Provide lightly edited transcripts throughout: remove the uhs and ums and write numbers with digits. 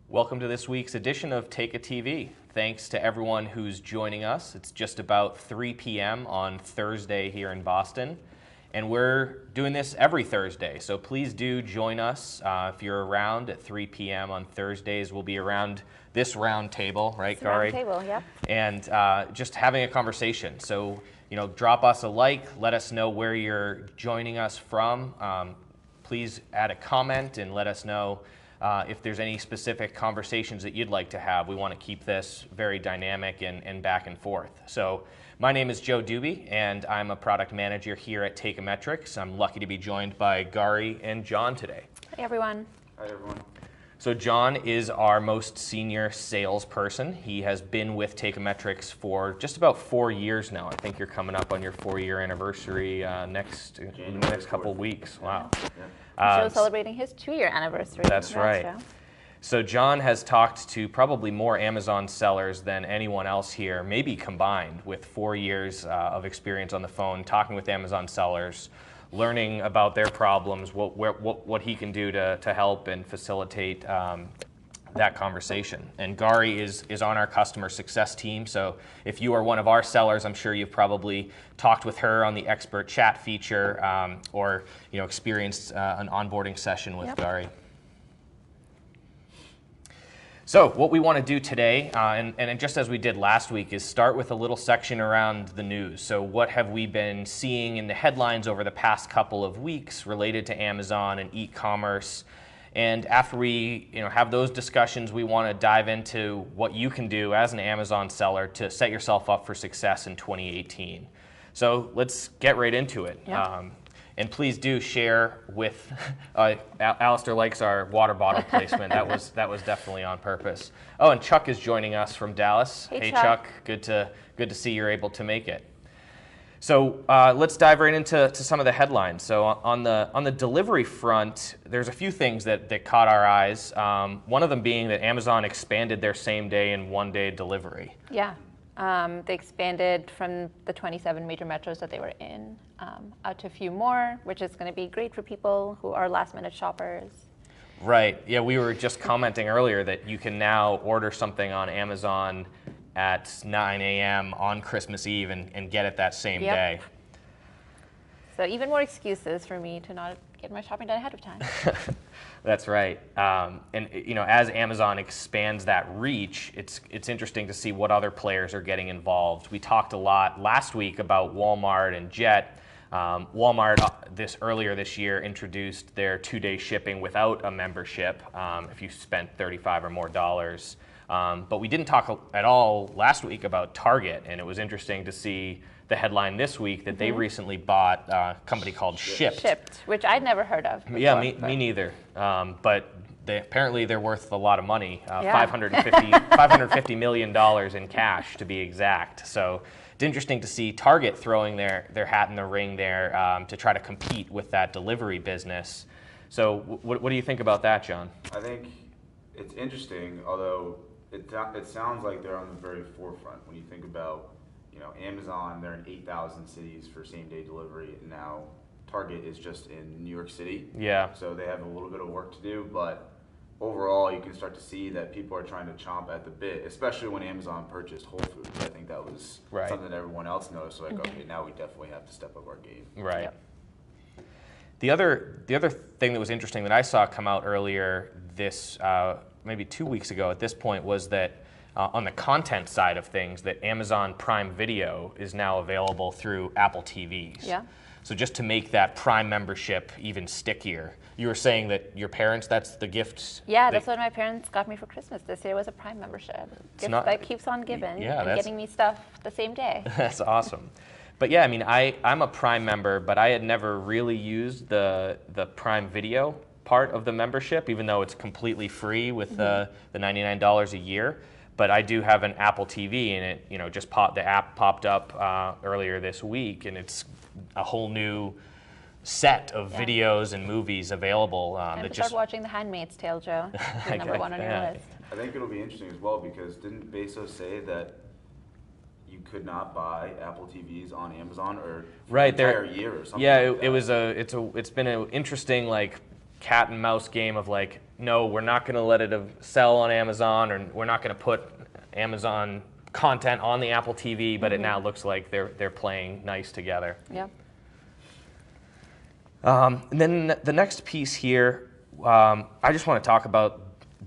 Welcome to this week's edition of TeikaTV. Thanks to everyone who's joining us. It's just about 3 p.m. on Thursday here in Boston, and we're doing this every Thursday, so please do join us. If you're around at 3 p.m. on Thursdays, we'll be around this round table, right, Gary? Round table, yeah. And just having a conversation. So, drop us a like, let us know where you're joining us from. Please add a comment and let us know if there's any specific conversations that you'd like to have. We want to keep this very dynamic and back and forth. So my name is Joe Doobie, and I'm a product manager here at TeikaMetrics. I'm lucky to be joined by Gary and John today. Hey, everyone. Hi, everyone. So John is our most senior salesperson. He has been with TeikaMetrics for just about 4 years now. I think you're coming up on your 4-year anniversary in the next couple of weeks. Wow. Yeah. Joe's celebrating his 2-year anniversary. That's right. Joe. So John has talked to probably more Amazon sellers than anyone else here, maybe combined, with 4 years of experience on the phone, talking with Amazon sellers, learning about their problems, what he can do to help and facilitate that conversation. And Gary is on our customer success team, so if you are one of our sellers, I'm sure you've probably talked with her on the expert chat feature or experienced an onboarding session with Gary. So what we want to do today, and just as we did last week, is start with a little section around the news. So what have we been seeing in the headlines over the past couple of weeks related to Amazon and e-commerce? And after we have those discussions, we want to dive into what you can do as an Amazon seller to set yourself up for success in 2018. So let's get right into it. Yeah. And please do share with, Alistair likes our water bottle placement. That was definitely on purpose. Oh, and Chuck is joining us from Dallas. Hey, Chuck. Good to see you're able to make it. So let's dive right into some of the headlines. So on the delivery front, there's a few things that caught our eyes. One of them being that Amazon expanded their same-day and one-day delivery. Yeah. They expanded from the 27 major metros that they were in out to a few more, which is going to be great for people who are last-minute shoppers. Right. Yeah, we were just commenting earlier that you can now order something on Amazon at 9 a.m. on Christmas Eve and get it that same day. So even more excuses for me to not get my shopping done ahead of time. That's right. And as Amazon expands that reach, it's interesting to see what other players are getting involved. We talked a lot last week about Walmart and Jet. Walmart earlier this year introduced their 2-day shipping without a membership if you spent $35 or more. But we didn't talk at all last week about Target, and it was interesting to see the headline this week that they recently bought a company called Shipt. Which I'd never heard of before. Yeah, me neither. But apparently they're worth a lot of money, $550 million in cash to be exact. So it's interesting to see Target throwing their hat in the ring there to try to compete with that delivery business. So what do you think about that, John? I think it's interesting, although it sounds like they're on the very forefront. When you think about Amazon, they're in 8,000 cities for same-day delivery, and now Target is just in New York City. Yeah. So they have a little bit of work to do, but overall you can start to see that people are trying to chomp at the bit, especially when Amazon purchased Whole Foods. I think that was something that everyone else noticed. Like, okay, now we definitely have to step up our game. Right. Yep. The other thing that was interesting that I saw come out earlier maybe 2 weeks ago at this point was that on the content side of things, that Amazon Prime Video is now available through Apple TVs. Yeah. So just to make that Prime membership even stickier, you were saying that your parents, that's the gift? Yeah, that's what my parents got me for Christmas this year, was a Prime membership. Gift that keeps on giving and getting me stuff the same day. That's awesome. But yeah, I mean, I'm a Prime member, but I had never really used the Prime Video part of the membership, even though it's completely free with the $99 a year. But I do have an Apple TV, and it the app popped up earlier this week, and it's a whole new set of videos and movies available. And start watching The Handmaid's Tale, Joe. It's number one on your list. I think it'll be interesting as well, because didn't Bezos say that you could not buy Apple TVs on Amazon or for an entire year or something? Yeah, like that? it's been an interesting cat and mouse game of no, we're not going to let it sell on Amazon, or we're not going to put Amazon content on the Apple TV, but it now looks like they're playing nice together. Yep. And then the next piece here, I just want to talk about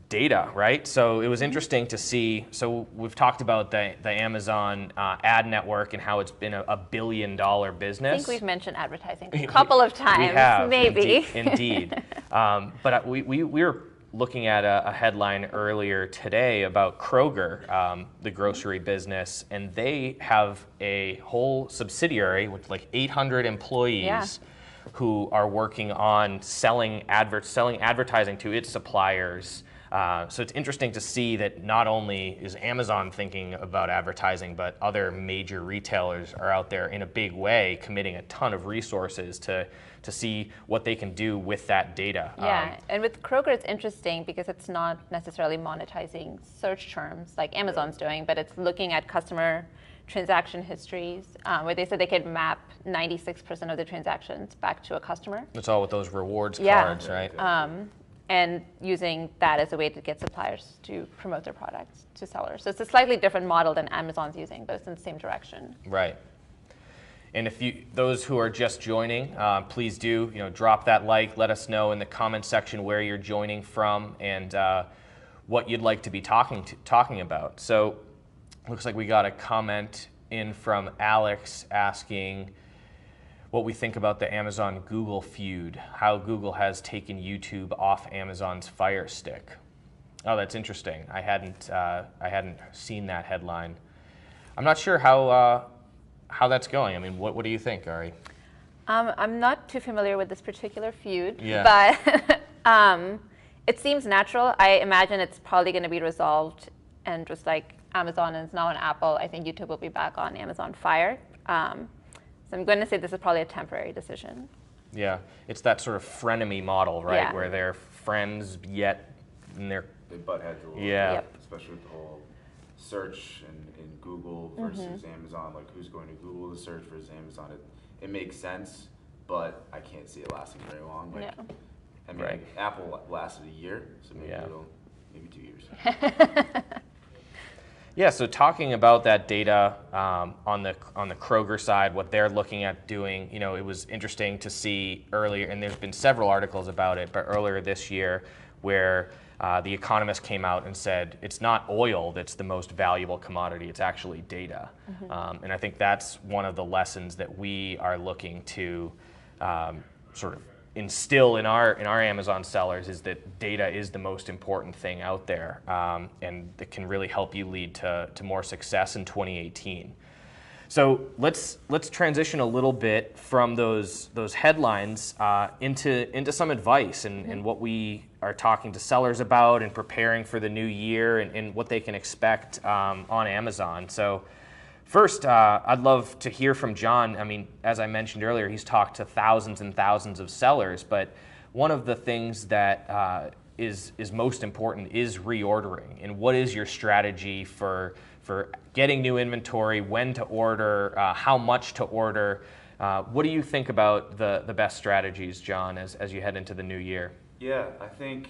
data, right? So it was interesting to see, so we've talked about the Amazon ad network and how it's been a $1 billion business. I think we've mentioned advertising a couple of times, we have, maybe. Indeed. But we were looking at a headline earlier today about Kroger, the grocery business, and they have a whole subsidiary with like 800 employees who are working on selling advertising to its suppliers. So it's interesting to see that not only is Amazon thinking about advertising, but other major retailers are out there in a big way, committing a ton of resources to see what they can do with that data. Yeah, and with Kroger, it's interesting because it's not necessarily monetizing search terms like Amazon's doing, but it's looking at customer transaction histories, where they said they could map 96% of the transactions back to a customer. It's all with those rewards cards, right? And using that as a way to get suppliers to promote their products to sellers. So it's a slightly different model than Amazon's using, but it's in the same direction. Right. And if those who are just joining, please do drop that like. Let us know in the comment section where you're joining from and what you'd like to be talking about. So looks like we got a comment in from Alex asking what we think about the Amazon-Google feud, how Google has taken YouTube off Amazon's Fire Stick. Oh, that's interesting. I hadn't seen that headline. I'm not sure how that's going. I mean, what do you think, Ari? I'm not too familiar with this particular feud, but it seems natural. I imagine it's probably going to be resolved, and just like Amazon is now on Apple, I think YouTube will be back on Amazon Fire. So I'm going to say this is probably a temporary decision. Yeah, it's that sort of frenemy model, right? Yeah. Where they're friends, yet they butt heads a little bit, especially with the whole search in Google versus Amazon. Like, who's going to Google the search versus Amazon? It makes sense, but I can't see it lasting very long. Like, I mean, like, Apple lasted a year, so maybe 2 years. Yeah, so talking about that data on the Kroger side, what they're looking at doing, it was interesting to see earlier, and there's been several articles about it, but earlier this year where The Economist came out and said it's not oil that's the most valuable commodity, it's actually data. And I think that's one of the lessons that we are looking to sort of instill in our Amazon sellers, is that data is the most important thing out there, and that can really help you lead to more success in 2018. So let's transition a little bit from those headlines into some advice and what we are talking to sellers about and preparing for the new year and what they can expect on Amazon. So first, I'd love to hear from John. I mean, as I mentioned earlier, he's talked to thousands and thousands of sellers, but one of the things that is most important is reordering. And what is your strategy for getting new inventory, when to order, how much to order? What do you think about the best strategies, John, as you head into the new year? Yeah, I think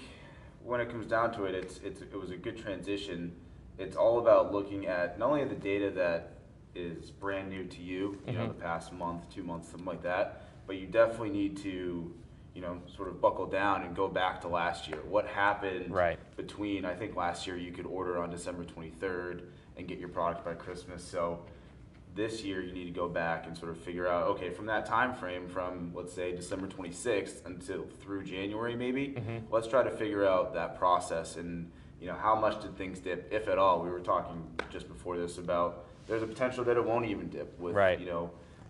when it comes down to it, it was a good transition. It's all about looking at not only the data that is brand new to you, the past month, 2 months, something like that, but you definitely need to, sort of buckle down and go back to last year. What happened between, I think last year you could order on December 23rd and get your product by Christmas. So this year you need to go back and sort of figure out, okay, from that time frame, from let's say December 26th until through January maybe, let's try to figure out that process and how much did things dip, if at all. We were talking just before this about there's a potential that it won't even dip with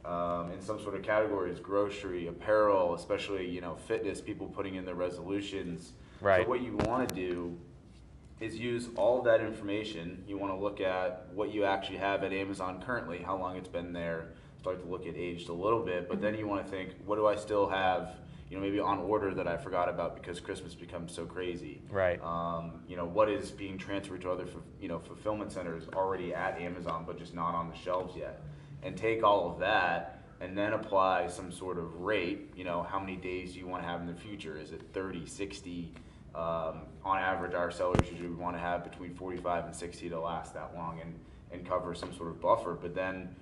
in some sort of categories, grocery, apparel, especially fitness, people putting in their resolutions. So what you want to do is use all of that information. You want to look at what you actually have at Amazon currently, how long it's been there, start to look at aged a little bit, but then you want to think, what do I still have, maybe on order that I forgot about because Christmas becomes so crazy. What is being transferred to other fulfillment centers already at Amazon but just not on the shelves yet. And take all of that and then apply some sort of rate, how many days do you want to have in the future? Is it 30, 60, On average, our sellers usually want to have between 45 and 60 to last that long and cover some sort of buffer. But then,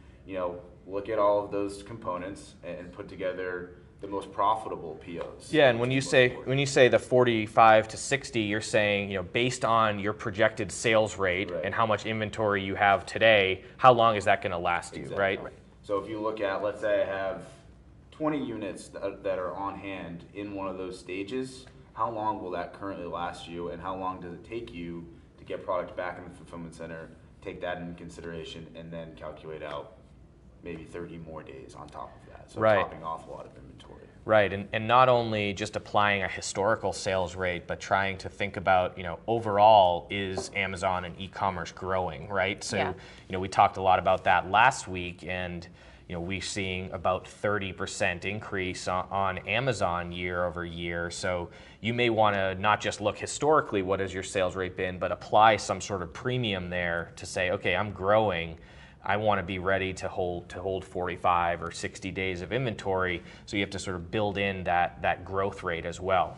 look at all of those components and put together the most profitable POs. Yeah, and when you say the 45 to 60, you're saying, based on your projected sales rate and how much inventory you have today, how long is that going to last you, right? So if you look at, let's say I have 20 units that are on hand in one of those stages, how long will that currently last you, and how long does it take you to get product back in the fulfillment center, take that into consideration, and then calculate out maybe 30 more days on top of that. So topping off a lot of inventory. Right, and not only just applying a historical sales rate, but trying to think about, overall, is Amazon and e-commerce growing, right? So, we talked a lot about that last week, and we're seeing about 30% increase on Amazon year over year. So you may want to not just look historically, what has your sales rate been, but apply some sort of premium there to say, okay, I'm growing. I want to be ready to hold 45 or 60 days of inventory. So you have to sort of build in that growth rate as well.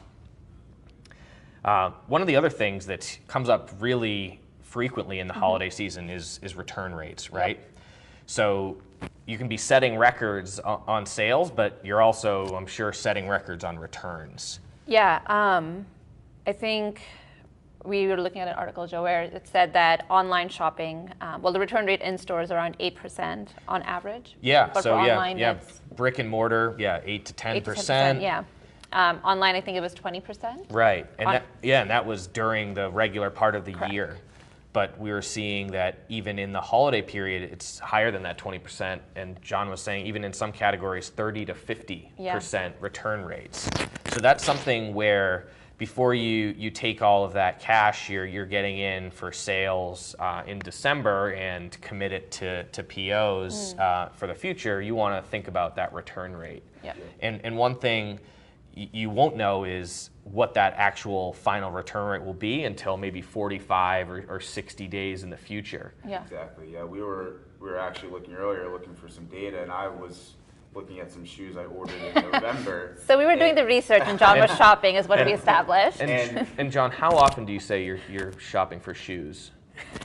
One of the other things that comes up really frequently in the holiday season is return rates, right? Yep. So you can be setting records on sales, but you're also, I'm sure, setting records on returns. Yeah, I think we were looking at an article, Joe, where it said that online shopping, the return rate in stores is around 8% on average. Yeah, but so for online, it's brick and mortar, 8 to 10%. Yeah. Online, I think it was 20%. Right, and that was during the regular part of the year. But we were seeing that even in the holiday period, it's higher than that 20%. And John was saying even in some categories, 30 to 50% return rates. So that's something where before you take all of that cash you're getting in for sales in December and commit it to POs for the future, you want to think about that return rate. Yeah. And one thing you won't know is what that actual final return rate will be until maybe 45 or 60 days in the future. Yeah. Exactly. Yeah, we were actually looking for some data, and I was looking at some shoes I ordered in November. So we were doing the research, and John was shopping, is what we established. And John, how often do you say you're shopping for shoes?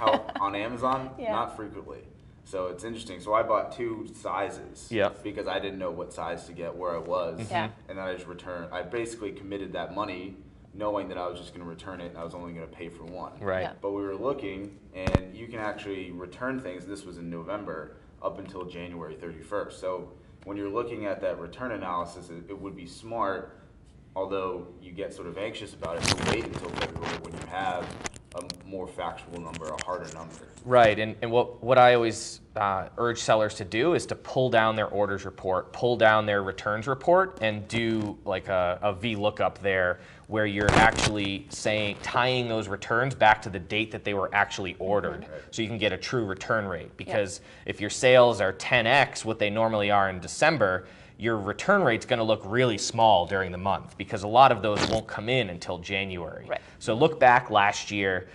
On Amazon? Yeah. Not frequently. So it's interesting. So I bought 2 sizes because I didn't know what size to get where I was. Yeah. And then I just returned. I basically committed that money knowing that I was just going to return it and I was only going to pay for one. Right. Yeah. But we were looking, and you can actually return things. This was in November up until January 31st. So when you're looking at that return analysis, it would be smart, although you get sort of anxious about it, to wait until February when you have a more factual number, a harder number. Right, and what I always urge sellers to do is to pull down their orders report, pull down their returns report, and do like a VLOOKUP there where you're actually tying those returns back to the date that they were actually ordered, so you can get a true return rate. Because if your sales are 10x what they normally are in December, your return rate's going to look really small during the month because a lot of those won't come in until January. Right. So look back last year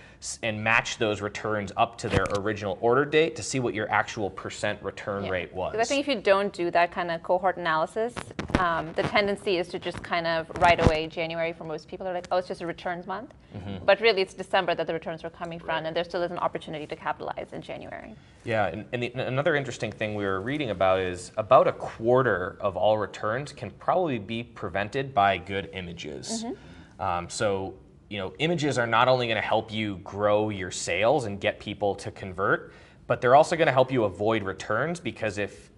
and match those returns up to their original order date to see what your actual percent return rate was. Because I think if you don't do that kind of cohort analysis, the tendency is to just kind of right away January for most people are like, oh, it's just a returns month. Mm-hmm. But really it's December that the returns are coming from, and there still is an opportunity to capitalize in January. Yeah, and another interesting thing we were reading about is about a quarter of all returns can probably be prevented by good images. Mm-hmm. Images are not only going to help you grow your sales and get people to convert, but they're also going to help you avoid returns, because if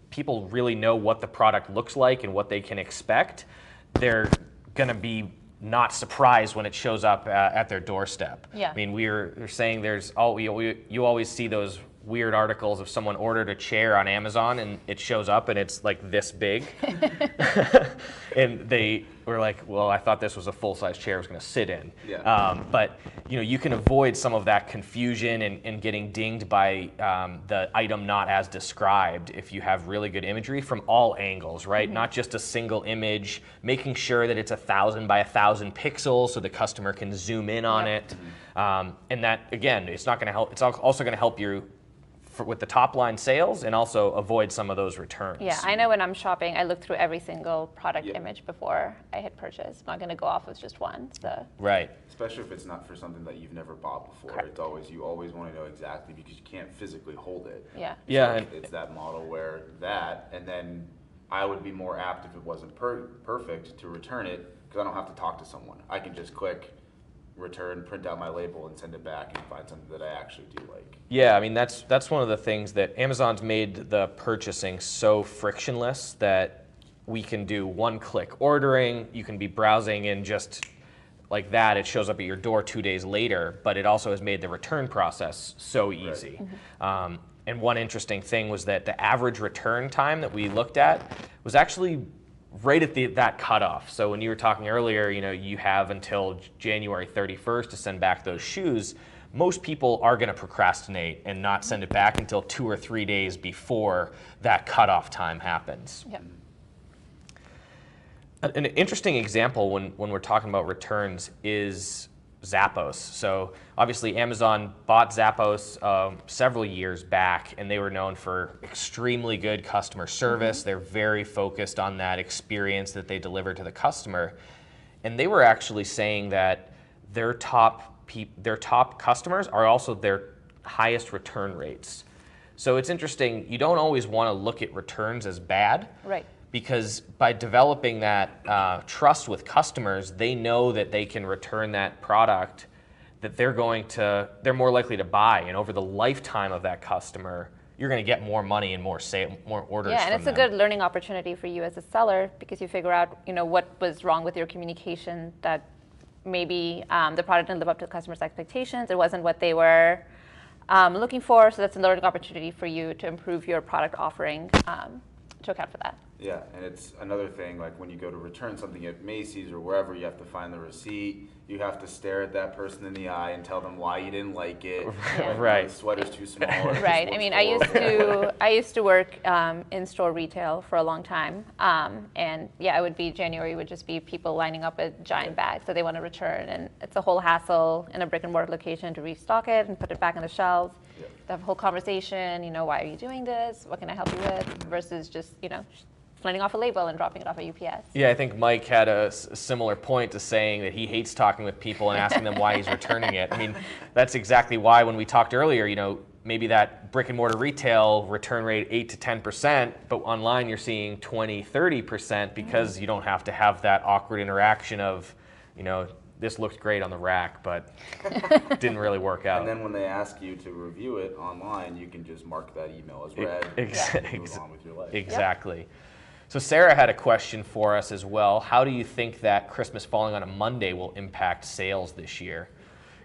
people really know what the product looks like and what they can expect, they're going to be not surprised when it shows up at their doorstep. Yeah. I mean, we're saying you always see those weird articles of someone ordered a chair on Amazon and it shows up and it's like this big. And they were like, well, I thought this was a full-size chair I was going to sit in. Yeah. But you can avoid some of that confusion and getting dinged by the item not as described if you have really good imagery from all angles, right? Mm-hmm. Not just a single image, making sure that it's 1,000 by 1,000 pixels so the customer can zoom in on it. And that, again, it's not going to help. It's also going to help you with the top line sales and also avoid some of those returns. Yeah, I know when I'm shopping, I look through every single product image before I hit purchase. I'm not going to go off with just one. So. Right. Especially if it's not for something that you've never bought before. Correct. It's always, you always want to know exactly because you can't physically hold it. Yeah. Yeah. So it's that model where that, and then I would be more apt if it wasn't perfect to return it because I don't have to talk to someone. I can just click return, print out my label, and send it back and find something that I actually do like. Yeah, I mean, that's one of the things that Amazon's made the purchasing so frictionless that we can do one-click ordering. You can be browsing and just like that, it shows up at your door 2 days later, but it also has made the return process so easy. Right. And one interesting thing was that the average return time that we looked at was actually right at that cutoff. So when you were talking earlier, you have until January 31st to send back those shoes. Most people are going to procrastinate and not send it back until 2 or 3 days before that cutoff time happens. Yep. An interesting example when we're talking about returns is Zappos. So obviously Amazon bought Zappos several years back, and they were known for extremely good customer service. They're very focused on that experience that they deliver to the customer. And they were actually saying that their top customers are also their highest return rates. So it's interesting, you don't always want to look at returns as bad. Right. Because by developing that trust with customers, they know that they can return that product, that they're more likely to buy, and over the lifetime of that customer, you're going to get more money and more orders. Yeah, and it's a good learning opportunity for you as a seller because you figure out, what was wrong with your communication, that maybe the product didn't live up to the customer's expectations. It wasn't what they were looking for. So that's a learning opportunity for you to improve your product offering to account for that. Yeah, and it's another thing, like when you go to return something at Macy's or wherever, you have to find the receipt, you have to stare at that person in the eye and tell them why you didn't like it. Yeah. Right. The sweater's too small. Right. I mean, I used to work in-store retail for a long time, and yeah, it would be January would just be people lining up with giant bags that they want to return, and it's a whole hassle in a brick and mortar location to restock it and put it back on the shelves. Yeah. Have a whole conversation, why are you doing this? What can I help you with? Versus just, printing off a label and dropping it off at UPS. Yeah, I think Mike had a similar point to saying that he hates talking with people and asking them why he's returning it. I mean, that's exactly why when we talked earlier, maybe that brick and mortar retail return rate 8 to 10%, but online you're seeing 20, 30% because you don't have to have that awkward interaction of, this looked great on the rack, but didn't really work out. And then when they ask you to review it online, you can just mark that email as read and move on with your life. Exactly. Yep. So Sarah had a question for us as well. How do you think that Christmas falling on a Monday will impact sales this year?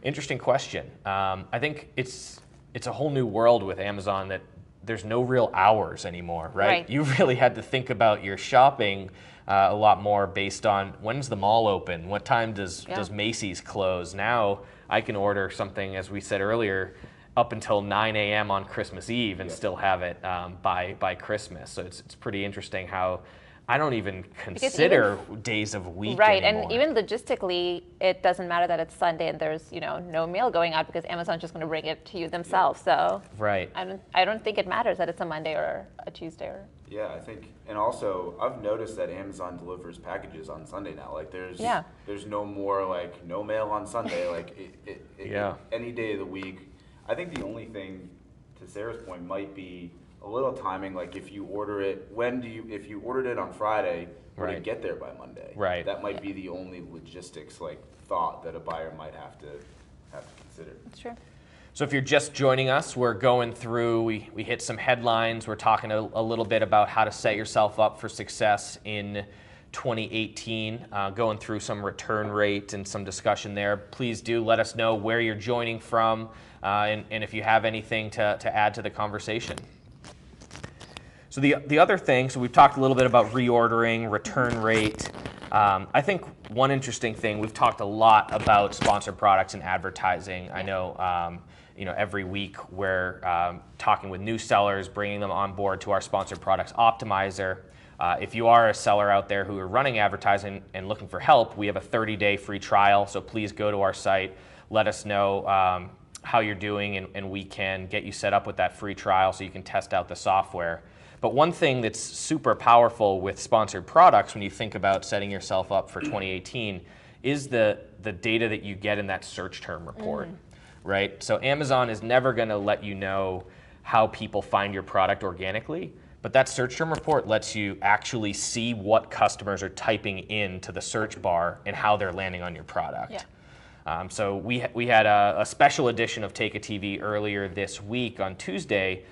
Interesting question. I think it's a whole new world with Amazon that there's no real hours anymore, right? You really had to think about your shopping a lot more based on when's the mall open? What time does Macy's close? Now I can order something, as we said earlier, up until 9 a.m. on Christmas Eve and still have it by Christmas. So it's pretty interesting how I don't even consider days of week right, anymore. And even logistically, it doesn't matter that it's Sunday and there's no mail going out because Amazon's just going to bring it to you themselves. So right, I don't think it matters that it's a Monday or a Tuesday or. Yeah, I think, and also I've noticed that Amazon delivers packages on Sunday now. Like there's no more like no mail on Sunday. Like any day of the week. I think the only thing, to Sarah's point, might be a little timing. Like if you order it, if you ordered it on Friday, would it get there by Monday? Right. That might be the only logistics thought that a buyer might have to consider. That's true. So if you're just joining us, we're going through, we hit some headlines. We're talking a little bit about how to set yourself up for success in 2018, going through some return rate and some discussion there. Please do let us know where you're joining from and if you have anything to add to the conversation. So the other thing, so we've talked a little bit about reordering, return rate. I think one interesting thing, we've talked a lot about sponsored products and advertising. I know every week we're talking with new sellers, bringing them on board to our sponsored products optimizer. If you are a seller out there who are running advertising and looking for help, we have a 30-day free trial, so please go to our site, let us know how you're doing, and we can get you set up with that free trial so you can test out the software. But one thing that's super powerful with sponsored products when you think about setting yourself up for 2018 is the data that you get in that search term report, right? So Amazon is never going to let you know how people find your product organically, but that search term report lets you actually see what customers are typing into the search bar and how they're landing on your product. Yeah. So we had a special edition of TeikaTV earlier this week on Tuesday,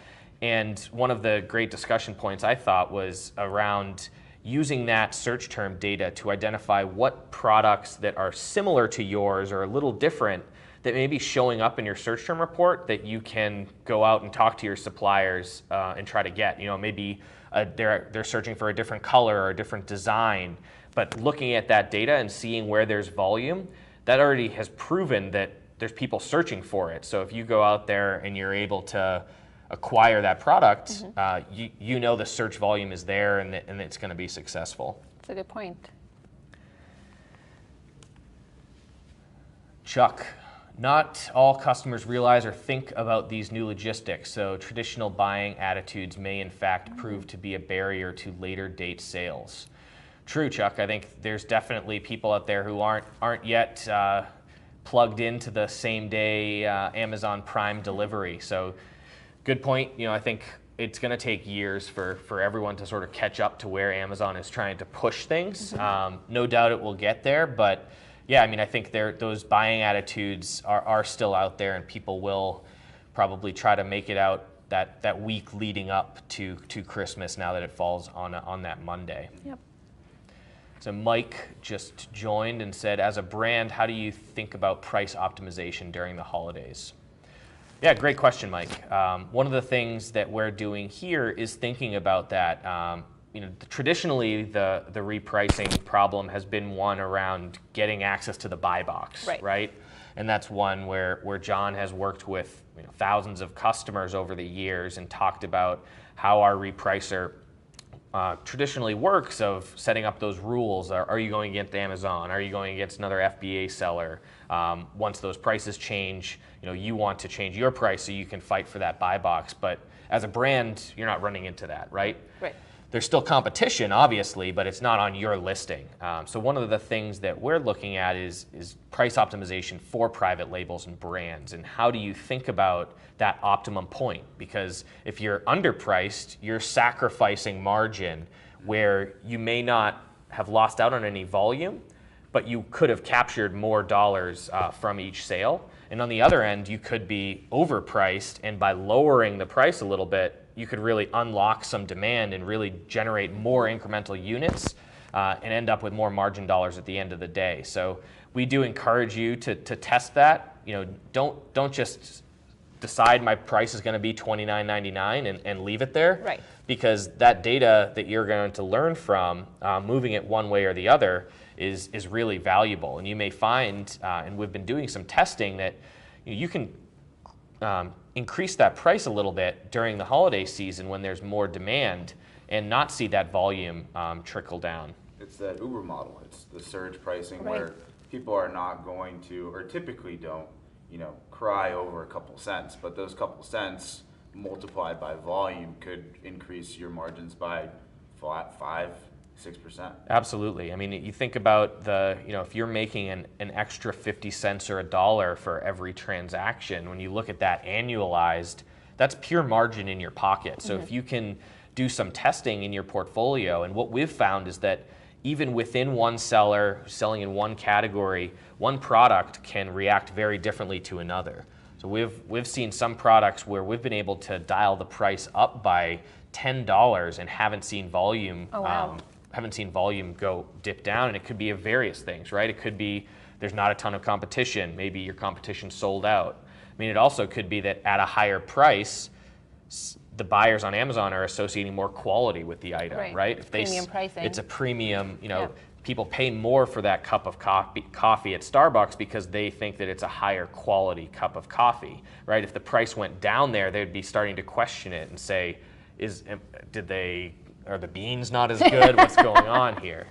and one of the great discussion points I thought was around using that search term data to identify what products that are similar to yours or a little different that may be showing up in your search term report that you can go out and talk to your suppliers and try to get. Maybe they're searching for a different color or a different design, but looking at that data and seeing where there's volume, that already has proven that there's people searching for it. So if you go out there and you're able to acquire that product, you know the search volume is there and it's going to be successful. That's a good point. Chuck, not all customers realize or think about these new logistics, so traditional buying attitudes may in fact prove to be a barrier to later date sales. True, Chuck. I think there's definitely people out there who aren't yet plugged into the same day Amazon Prime delivery. So good point. I think it's going to take years for everyone to sort of catch up to where Amazon is trying to push things. No doubt it will get there, but yeah, I think those buying attitudes are still out there, and people will probably try to make it out that week leading up to Christmas now that it falls on that Monday. Yep. So Mike just joined and said, as a brand, how do you think about price optimization during the holidays? Yeah, great question, Mike. One of the things that we're doing here is thinking about that. Traditionally, the repricing problem has been one around getting access to the buy box, right? And that's one where John has worked with thousands of customers over the years and talked about how our repricer traditionally works of setting up those rules. Are you going against Amazon? Are you going against another FBA seller? Once those prices change, you want to change your price so you can fight for that buy box. But as a brand, you're not running into that, right? Right. There's still competition, obviously, but it's not on your listing. So one of the things that we're looking at is price optimization for private labels and brands. And how do you think about that optimum point? Because if you're underpriced, you're sacrificing margin where you may not have lost out on any volume, but you could have captured more dollars from each sale. And on the other end, you could be overpriced, and by lowering the price a little bit, you could really unlock some demand and really generate more incremental units and end up with more margin dollars at the end of the day. So we do encourage you to test that. Don't just decide my price is going to be $29.99 and leave it there. Right. Because that data that you're going to learn from moving it one way or the other is really valuable. And you may find, and we've been doing some testing, that you can increase that price a little bit during the holiday season when there's more demand and not see that volume trickle down. It's that Uber model. It's the surge pricing where people are not going to, or typically don't, cry over a couple cents, but those couple cents multiplied by volume could increase your margins by 5-6%. Absolutely. You think about if you're making an extra 50 cents or $1 for every transaction, when you look at that annualized, that's pure margin in your pocket. So if you can do some testing in your portfolio, and what we've found is that even within one seller selling in one category, one product can react very differently to another. So we've seen some products where we've been able to dial the price up by $10 and haven't seen volume. Oh, wow. Haven't seen volume go dip down, and it could be of various things, right? It could be there's not a ton of competition. Maybe your competition sold out. It also could be that at a higher price, the buyers on Amazon are associating more quality with the item, right? If premium pricing. It's a premium, people pay more for that cup of coffee at Starbucks because they think that it's a higher quality cup of coffee, right? If the price went down there, they'd be starting to question it and say, are the beans not as good? What's going on here?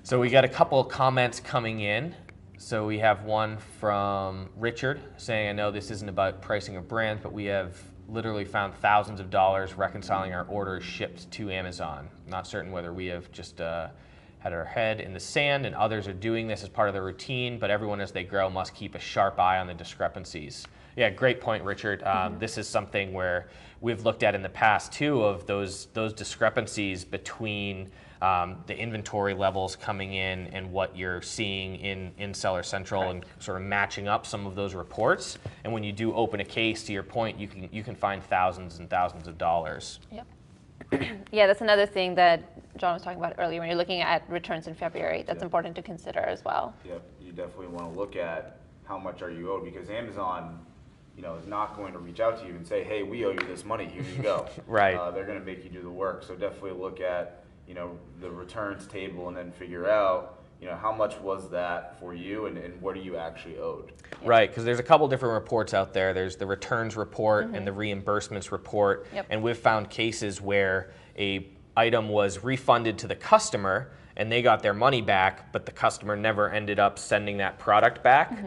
So we got a couple of comments coming in. So we have one from Richard saying, I know this isn't about pricing of brands, but we have literally found thousands of dollars reconciling our orders shipped to Amazon. Not certain whether we have just had our head in the sand and others are doing this as part of their routine, but everyone as they grow must keep a sharp eye on the discrepancies. Yeah, great point, Richard. This is something where we've looked at in the past too, of those discrepancies between the inventory levels coming in and what you're seeing in Seller Central, and sort of matching up some of those reports. And when you do open a case, to your point, you can find thousands and thousands of dollars. Yep. Yeah, that's another thing that John was talking about earlier. When you're looking at returns in February, that's important to consider as well. Yep, you definitely want to look at how much are you owed, because Amazon, is not going to reach out to you and say, hey, we owe you this money, here you go. Right. They're going to make you do the work. So definitely look at, the returns table and then figure out, how much was that for you and what are you actually owed. Right, because there's a couple different reports out there. There's the returns report and the reimbursements report. Yep. And we've found cases where a item was refunded to the customer and they got their money back, but the customer never ended up sending that product back.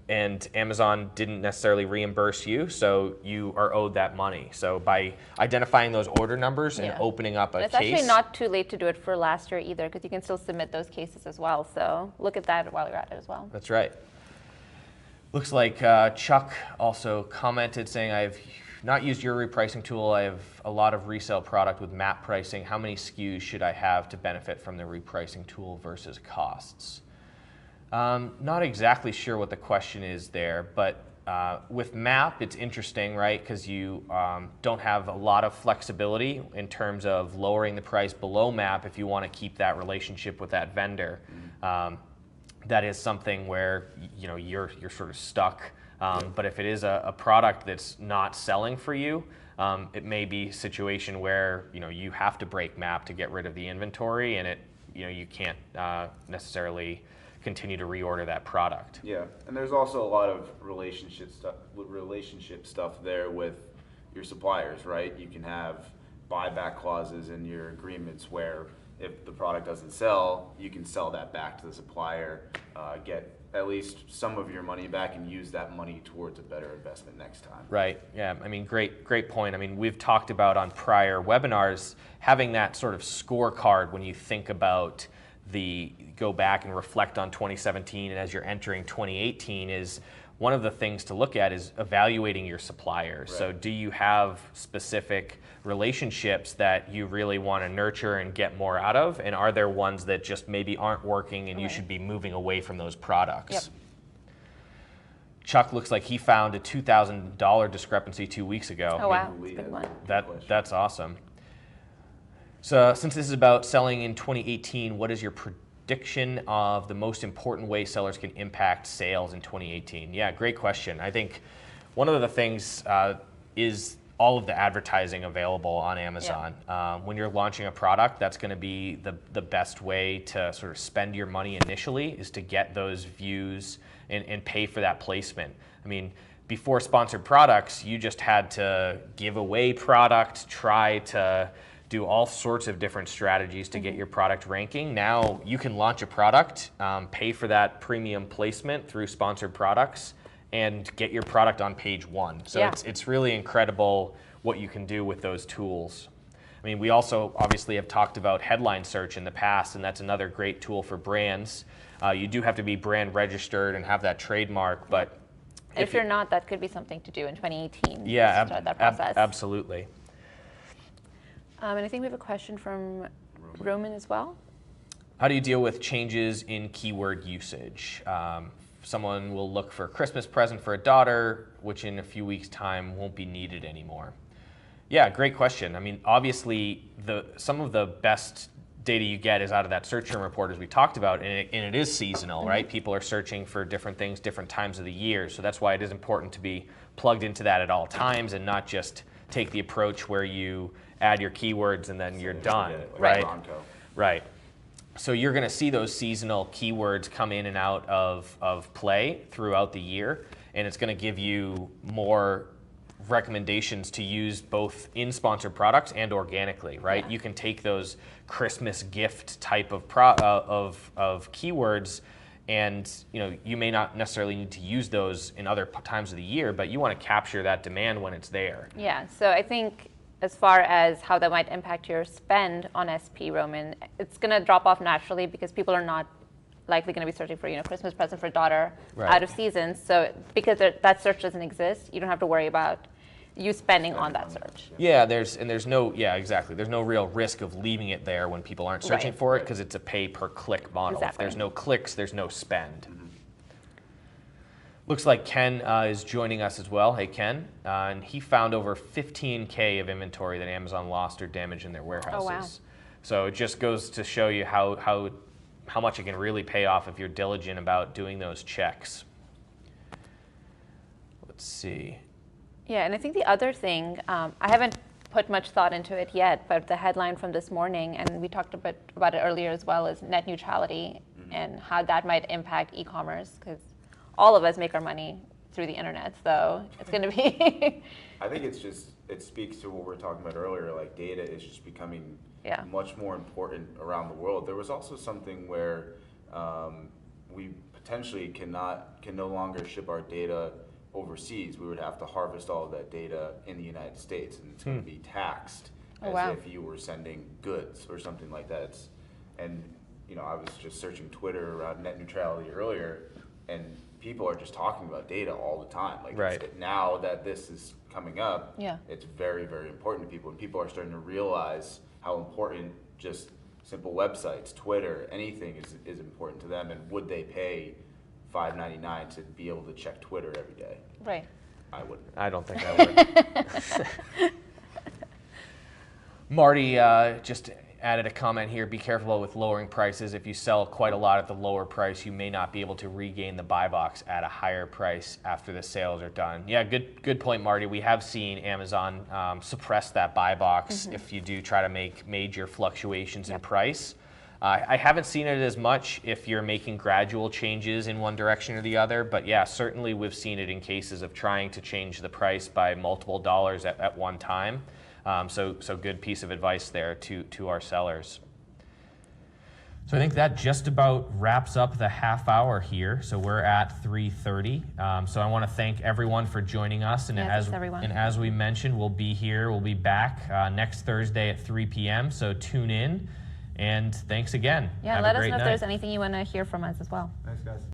And Amazon didn't necessarily reimburse you, so you are owed that money. So by identifying those order numbers and opening up a case. It's actually not too late to do it for last year either, because you can still submit those cases as well. So look at that while you're at it as well. That's right. Looks like Chuck also commented saying, I've not used your repricing tool. I have a lot of resale product with map pricing. How many SKUs should I have to benefit from the repricing tool versus costs? Not exactly sure what the question is there, but with MAP, it's interesting, right? Because you don't have a lot of flexibility in terms of lowering the price below MAP if you want to keep that relationship with that vendor. That is something where you're sort of stuck. But if it is a product that's not selling for you, it may be a situation where you have to break MAP to get rid of the inventory, and you can't necessarily continue to reorder that product. Yeah, and there's also a lot of relationship stuff there with your suppliers, right? You can have buyback clauses in your agreements where if the product doesn't sell, you can sell that back to the supplier, get at least some of your money back, and use that money towards a better investment next time. Right. Yeah. I mean, great point. I mean, we've talked about on prior webinars having that sort of scorecard when you think about go back and reflect on 2017, and as you're entering 2018, is one of the things to look at is evaluating your suppliers. Right. So do you have specific relationships that you really want to nurture and get more out of? And are there ones that just maybe aren't working and you should be moving away from those products? Yep. Chuck looks like he found a $2,000 discrepancy 2 weeks ago. Oh, wow. That's a big one. That's awesome. So since this is about selling in 2018, what is your prediction of the most important way sellers can impact sales in 2018? Yeah, great question. I think one of the things is all of the advertising available on Amazon. Yeah. When you're launching a product, that's going to be the best way to sort of spend your money initially, is to get those views and pay for that placement. I mean, before sponsored products, you just had to give away product, try to do all sorts of different strategies to get your product ranking. Now you can launch a product, pay for that premium placement through sponsored products, and get your product on page one. So it's really incredible what you can do with those tools. I mean, we also obviously have talked about headline search in the past, and that's another great tool for brands. You do have to be brand registered and have that trademark, but if you're not, that could be something to do in 2018. Yeah, to start that process. Absolutely. And I think we have a question from Roman as well. How do you deal with changes in keyword usage? Someone will look for a Christmas present for a daughter, which in a few weeks' time won't be needed anymore. Yeah, great question. I mean, obviously, some of the best data you get is out of that search term report, as we talked about, and it is seasonal, right? People are searching for different things, different times of the year. So that's why it is important to be plugged into that at all times and not just take the approach where you add your keywords and then you're done, right? Right. So you're going to see those seasonal keywords come in and out of play throughout the year, and it's going to give you more recommendations to use both in sponsored products and organically, right? Yeah. You can take those Christmas gift type of keywords And you may not necessarily need to use those in other times of the year, but you want to capture that demand when it's there. Yeah, so I think as far as how that might impact your spend on SP, Roman, it's going to drop off naturally because people are not likely going to be searching for Christmas present for daughter out of season. So because that search doesn't exist, you don't have to worry about you spending on that search. Yeah, there's no real risk of leaving it there when people aren't searching for it because it's a pay per click model. Exactly. If there's no clicks, there's no spend. Looks like Ken is joining us as well. Hey, Ken. And he found over 15K of inventory that Amazon lost or damaged in their warehouses. Oh, wow. So it just goes to show you how much it can really pay off if you're diligent about doing those checks. Let's see. Yeah, and I think the other thing, I haven't put much thought into it yet, but the headline from this morning, and we talked a bit about it earlier as well, is net neutrality and how that might impact e-commerce, because all of us make our money through the internet, so it's going to be... I think it speaks to what we were talking about earlier, like data is just becoming much more important around the world. There was also something where we potentially can no longer ship our data overseas. We would have to harvest all of that data in the United States, and it's going to be taxed as if you were sending goods or something like that. I was just searching Twitter around net neutrality earlier, and people are just talking about data all the time. Now that this is coming up, it's very, very important to people, and people are starting to realize how important just simple websites, Twitter, anything is important to them, and would they pay $5.99 to be able to check Twitter every day? Right. I wouldn't. I don't think I would. Marty just added a comment here. Be careful with lowering prices. If you sell quite a lot at the lower price, you may not be able to regain the buy box at a higher price after the sales are done. Yeah, good point, Marty. We have seen Amazon suppress that buy box if you do try to make major fluctuations in price. I haven't seen it as much if you're making gradual changes in one direction or the other, but yeah, certainly we've seen it in cases of trying to change the price by multiple dollars at one time. So good piece of advice there to our sellers. So I think that just about wraps up the half hour here. So we're at 3:30. So I want to thank everyone for joining us. And as we mentioned, we'll be back next Thursday at 3 p.m. So tune in. And thanks again. Yeah, let us know if there's anything you want to hear from us as well. Thanks, guys.